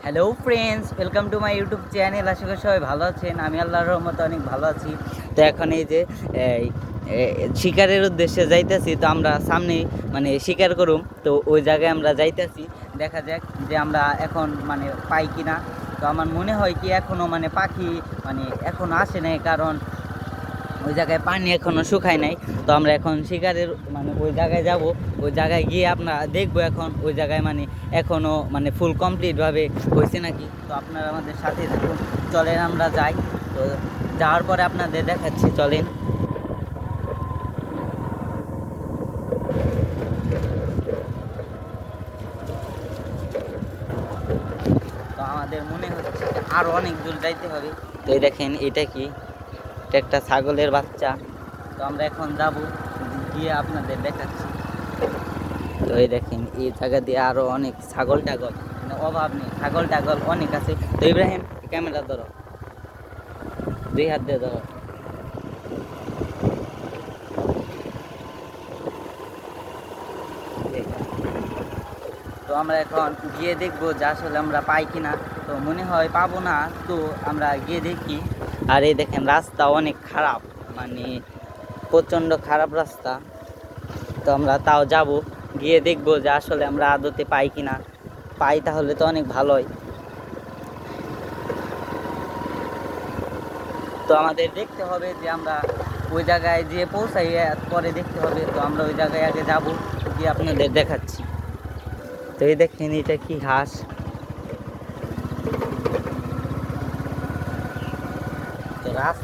Hello friends, welcome to my YouTube channel. আশা করি সবাই ভালো আছেন। আমি আল্লাহর রহমতে অনেক ভালো আছি। তো এখন এই যে এই, শিকারের উদ্দেশ্যে যাইতেছি। তো আমরা সামনে মানে শিকার করুম, তো ওই জায়গায় আমরা যাইতেছি। দেখা যাক যে আমরা এখন মানে পাই কিনা। তো আমার মনে হয় কি এখনও মানে পাখি মানে এখনও আসে নাই, কারণ ওই জায়গায় পানি এখনও শুকায় নাই। তো আমরা এখন শিকারের মানে ওই জায়গায় যাব। ওই জায়গায় গিয়ে আপনারা দেখবো এখন ওই জায়গায় মানে এখনও মানে ফুল কমপ্লিটভাবে হয়েছে নাকি। তো আপনারা আমাদের সাথে থাকুন, চলেন আমরা যাই। তো যাওয়ার পরে আপনাদের দেখাচ্ছি, চলেন। তো আমাদের মনে হচ্ছে যে আরও অনেক দূর যাইতে হবে। তো এই দেখেন, এটা কি, এটা একটা ছাগলের বাচ্চা। তো আমরা এখন যাব, গিয়ে আপনাদের দেখাচ্ছি। তো এই দেখেন, এই জায়গা দিয়ে আরো অনেক ছাগল টাগল, মানে অভাব নেই, ছাগল টাগল অনেক আছে। তো ইব্রাহিম, ক্যামেরা ধরো, দুই হাত দিয়ে ধরো। তো আমরা এখন গিয়ে দেখবো যে আসলে আমরা পাই কিনা। তো মনে হয় পাবো না, তো আমরা গিয়ে দেখি। আর এই দেখেন, রাস্তা অনেক খারাপ, মানে প্রচণ্ড খারাপ রাস্তা। তো আমরা তাও যাব, গিয়ে দেখবো যে আসলে আমরা আদতে পাই কিনা। পাই তাহলে তো অনেক ভালোই। তো আমাদের দেখতে হবে যে আমরা ওই জায়গায় যেয়ে পৌঁছাই, পরে দেখতে হবে। তো আমরা ওই জায়গায় আগে যাব, গিয়ে আপনাদের দেখাচ্ছি। তো এই দেখেন, এটা কি ঘাস। তো